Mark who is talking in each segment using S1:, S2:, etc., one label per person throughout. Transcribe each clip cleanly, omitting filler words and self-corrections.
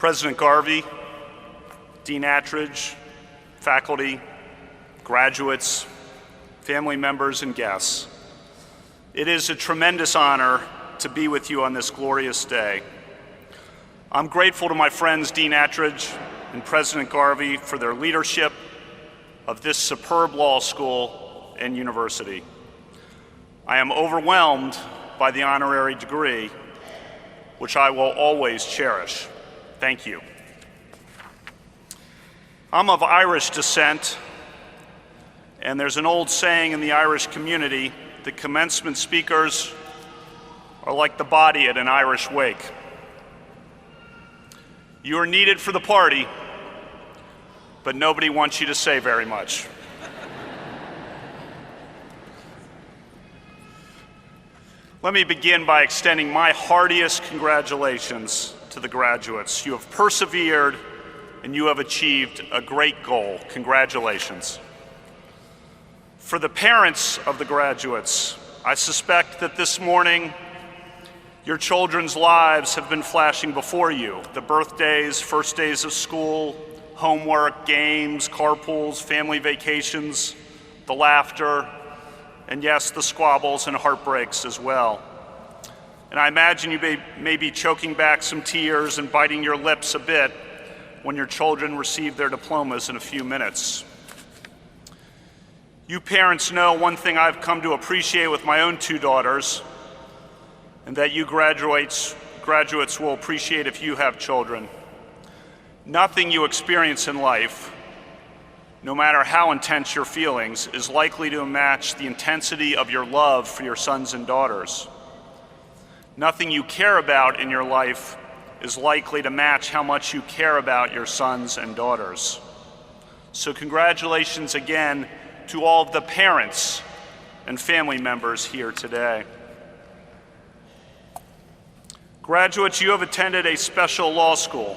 S1: President Garvey, Dean Attridge, faculty, graduates, family members, and guests, it is a tremendous honor to be with you on this glorious day. I'm grateful to my friends Dean Attridge and President Garvey for their leadership of this superb law school and university. I am overwhelmed by the honorary degree, which I will always cherish. Thank you. I'm of Irish descent, and there's an old saying in the Irish community that commencement speakers are like the body at an Irish wake. You are needed for the party, but nobody wants you to say very much. Let me begin by extending my heartiest congratulations to the graduates. You have persevered and you have achieved a great goal. Congratulations. For the parents of the graduates, I suspect that this morning your children's lives have been flashing before you. The birthdays, first days of school, homework, games, carpools, family vacations, the laughter, and yes, the squabbles and heartbreaks as well. And I imagine you may be choking back some tears and biting your lips a bit when your children receive their diplomas in a few minutes. You parents know one thing I've come to appreciate with my own two daughters, and that you graduates will appreciate if you have children. Nothing you experience in life, no matter how intense your feelings, is likely to match the intensity of your love for your sons and daughters. Nothing you care about in your life is likely to match how much you care about your sons and daughters. So congratulations again to all of the parents and family members here today. Graduates, you have attended a special law school.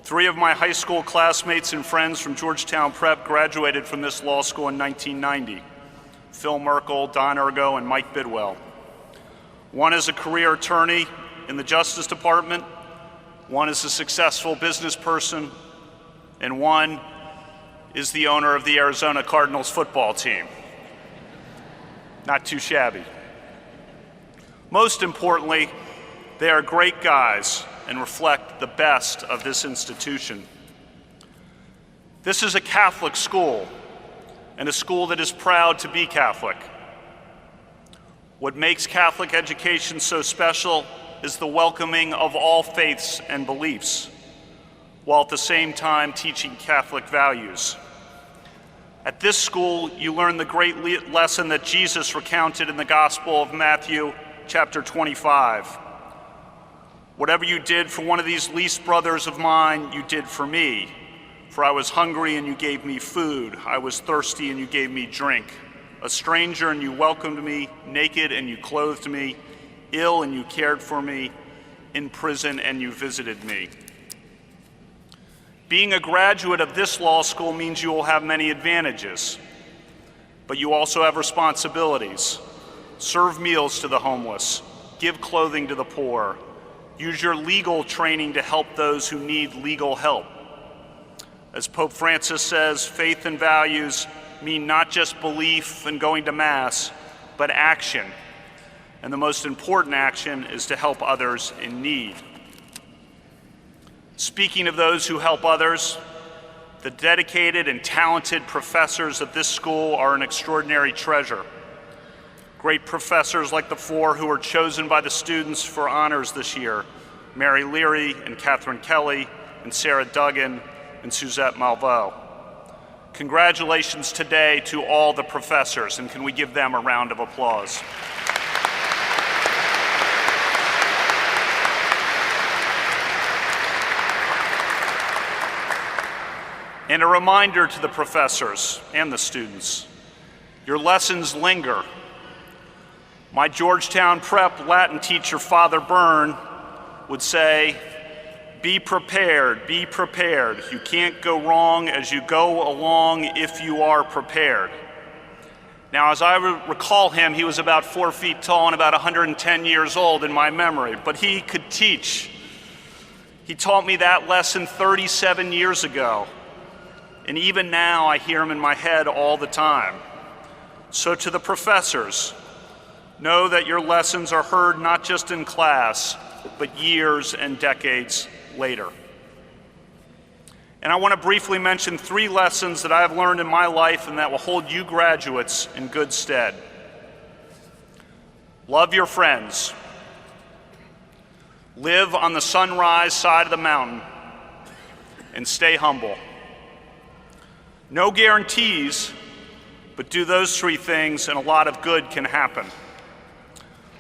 S1: 3 of my high school classmates and friends from Georgetown Prep graduated from this law school in 1990. Phil Merkel, Don Ergo, and Mike Bidwell. One is a career attorney in the Justice Department, one is a successful business person, and one is the owner of the Arizona Cardinals football team. Not too shabby. Most importantly, they are great guys and reflect the best of this institution. This is a Catholic school, and a school that is proud to be Catholic. What makes Catholic education so special is the welcoming of all faiths and beliefs, while at the same time teaching Catholic values. At this school, you learn the great lesson that Jesus recounted in the Gospel of Matthew, chapter 25. Whatever you did for one of these least brothers of mine, you did for me. For I was hungry and you gave me food. I was thirsty and you gave me drink. A stranger and you welcomed me. Naked and you clothed me. Ill and you cared for me. In prison and you visited me. Being a graduate of this law school means you will have many advantages, but you also have responsibilities. Serve meals to the homeless. Give clothing to the poor. Use your legal training to help those who need legal help. As Pope Francis says, faith and values mean not just belief and going to Mass, but action. And the most important action is to help others in need. Speaking of those who help others, the dedicated and talented professors of this school are an extraordinary treasure. Great professors like the 4 who were chosen by the students for honors this year, Mary Leary and Catherine Kelly and Sarah Duggan and Suzette Malveaux. Congratulations today to all the professors, and can we give them a round of applause? And a reminder to the professors and the students, your lessons linger. My Georgetown Prep Latin teacher, Father Byrne, would say, be prepared, be prepared. You can't go wrong as you go along if you are prepared. Now, as I recall him, he was about 4 feet tall and about 110 years old in my memory, but he could teach. He taught me that lesson 37 years ago, and even now I hear him in my head all the time. So to the professors, know that your lessons are heard not just in class, but years and decades later. And I want to briefly mention 3 lessons that I have learned in my life and that will hold you graduates in good stead. Love your friends. Live on the sunrise side of the mountain, and stay humble. No guarantees, but do those 3 things and a lot of good can happen.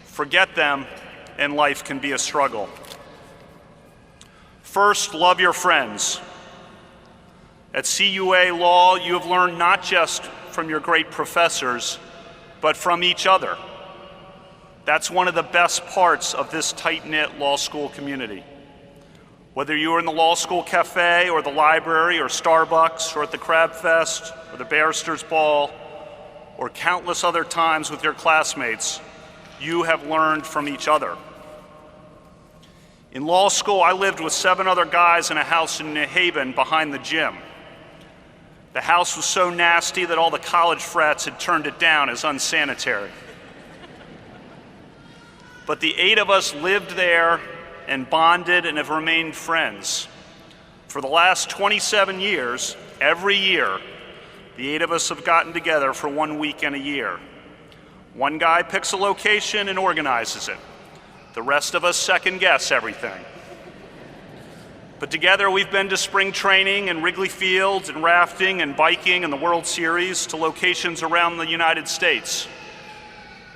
S1: Forget them and life can be a struggle. First, love your friends. At CUA Law, you have learned not just from your great professors, but from each other. That's one of the best parts of this tight-knit law school community. Whether you are in the law school cafe or the library or Starbucks or at the Crab Fest or the Barristers Ball or countless other times with your classmates, you have learned from each other. In law school, I lived with 7 other guys in a house in New Haven behind the gym. The house was so nasty that all the college frats had turned it down as unsanitary. But the 8 of us lived there and bonded and have remained friends. For the last 27 years, every year, the 8 of us have gotten together for 1 weekend a year. One guy picks a location and organizes it. The rest of us second guess everything. But together we've been to spring training and Wrigley Field and rafting and biking and the World Series, to locations around the United States,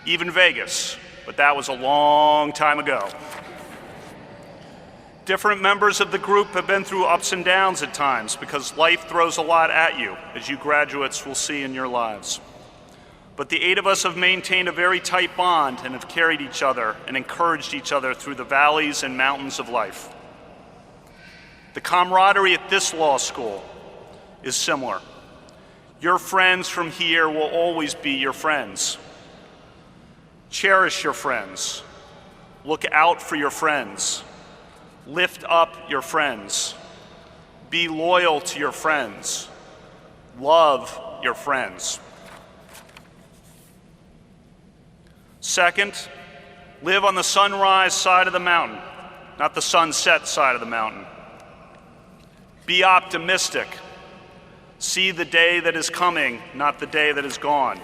S1: even Vegas, but that was a long time ago. Different members of the group have been through ups and downs at times because life throws a lot at you, as you graduates will see in your lives. But the 8 of us have maintained a very tight bond and have carried each other and encouraged each other through the valleys and mountains of life. The camaraderie at this law school is similar. Your friends from here will always be your friends. Cherish your friends. Look out for your friends. Lift up your friends. Be loyal to your friends. Love your friends. Second, live on the sunrise side of the mountain, not the sunset side of the mountain. Be optimistic. See the day that is coming, not the day that is gone.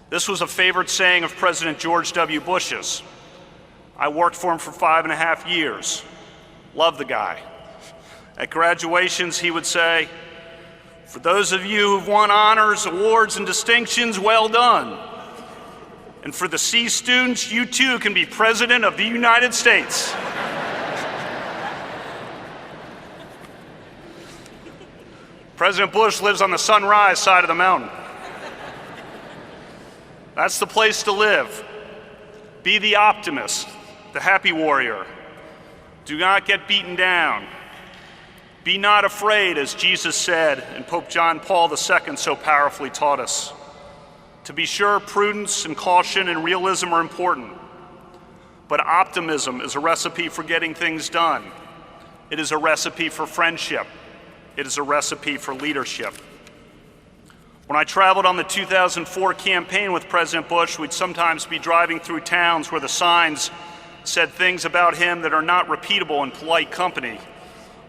S1: This was a favorite saying of President George W. Bush's. I worked for him for 5.5 years. Love the guy. At graduations, he would say, "For those of you who've won honors, awards, and distinctions, well done. And for the C students, you too can be President of the United States." President Bush lives on the sunrise side of the mountain. That's the place to live. Be the optimist, the happy warrior. Do not get beaten down. Be not afraid, as Jesus said, and Pope John Paul II so powerfully taught us. To be sure, prudence and caution and realism are important, but optimism is a recipe for getting things done. It is a recipe for friendship. It is a recipe for leadership. When I traveled on the 2004 campaign with President Bush, we'd sometimes be driving through towns where the signs said things about him that are not repeatable in polite company,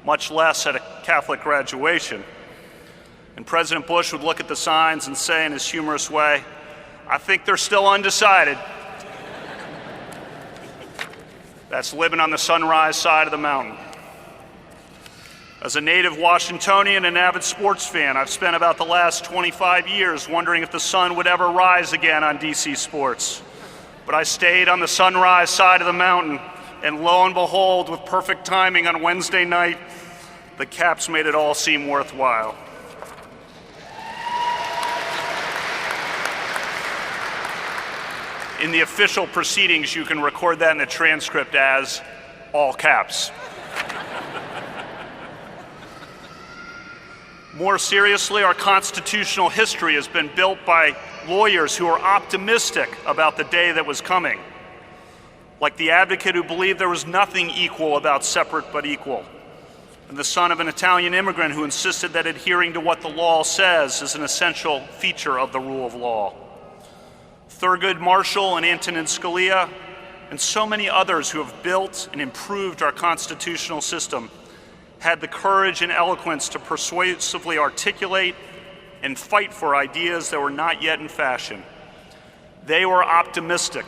S1: much less at a Catholic graduation. And President Bush would look at the signs and say in his humorous way, "I think they're still undecided." That's living on the sunrise side of the mountain. As a native Washingtonian and avid sports fan, I've spent about the last 25 years wondering if the sun would ever rise again on DC sports. But I stayed on the sunrise side of the mountain, and lo and behold, with perfect timing on Wednesday night, the Caps made it all seem worthwhile. In the official proceedings, you can record that in the transcript as all caps. More seriously, our constitutional history has been built by lawyers who are optimistic about the day that was coming. like the advocate who believed there was nothing equal about separate but equal, and the son of an Italian immigrant who insisted that adhering to what the law says is an essential feature of the rule of law. Thurgood Marshall and Antonin Scalia, and so many others who have built and improved our constitutional system, had the courage and eloquence to persuasively articulate and fight for ideas that were not yet in fashion. They were optimistic.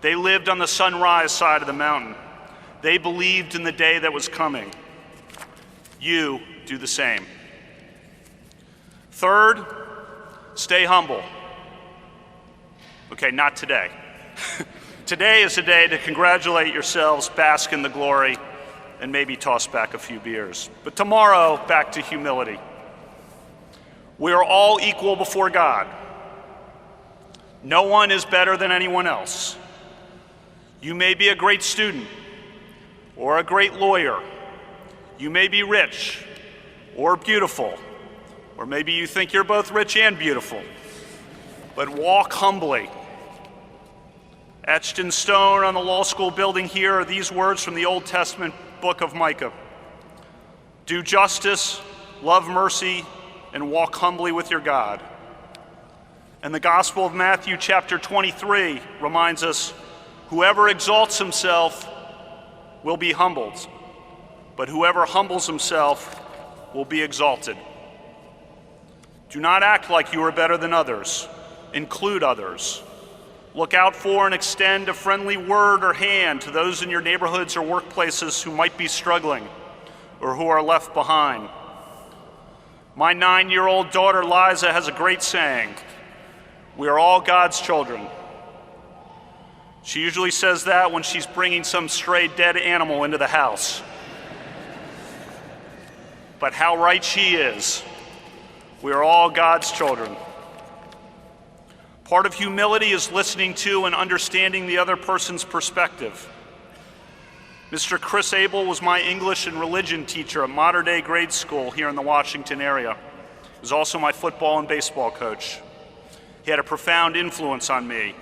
S1: They lived on the sunrise side of the mountain. They believed in the day that was coming. You do the same. Third, stay humble. Okay, not today. Today is a day to congratulate yourselves, bask in the glory, and maybe toss back a few beers. But tomorrow, back to humility. We are all equal before God. No one is better than anyone else. You may be a great student or a great lawyer. You may be rich or beautiful, or maybe you think you're both rich and beautiful. But walk humbly. Etched in stone on the law school building here are these words from the Old Testament book of Micah. Do justice, love mercy, and walk humbly with your God. And the Gospel of Matthew chapter 23 reminds us, whoever exalts himself will be humbled, but whoever humbles himself will be exalted. Do not act like you are better than others. Include others. Look out for and extend a friendly word or hand to those in your neighborhoods or workplaces who might be struggling or who are left behind. My 9-year-old daughter Liza has a great saying, "We are all God's children." She usually says that when she's bringing some stray dead animal into the house. But how right she is. We are all God's children. Part of humility is listening to and understanding the other person's perspective. Mr. Chris Abel was my English and religion teacher at Modern Day Grade School here in the Washington area. He was also my football and baseball coach. He had a profound influence on me.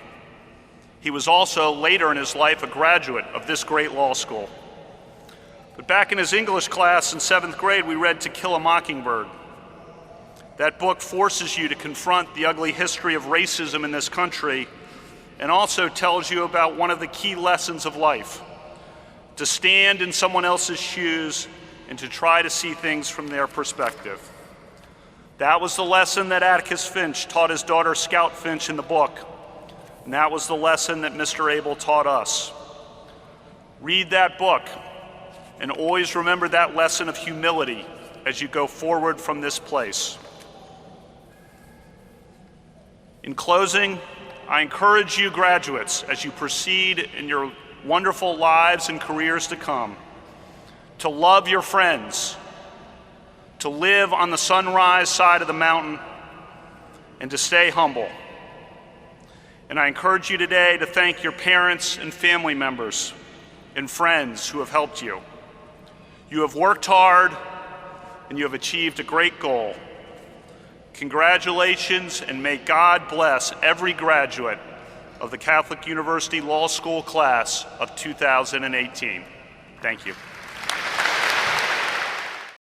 S1: He was also, later in his life, a graduate of this great law school. But back in his English class in 7th grade, we read To Kill a Mockingbird. That book forces you to confront the ugly history of racism in this country and also tells you about one of the key lessons of life, to stand in someone else's shoes and to try to see things from their perspective. That was the lesson that Atticus Finch taught his daughter Scout Finch in the book, and that was the lesson that Mr. Abel taught us. Read that book and always remember that lesson of humility as you go forward from this place. In closing, I encourage you graduates as you proceed in your wonderful lives and careers to come, to love your friends, to live on the sunrise side of the mountain, and to stay humble. And I encourage you today to thank your parents and family members and friends who have helped you. You have worked hard and you have achieved a great goal. Congratulations, and may God bless every graduate of the Catholic University Law School class of 2018. Thank you.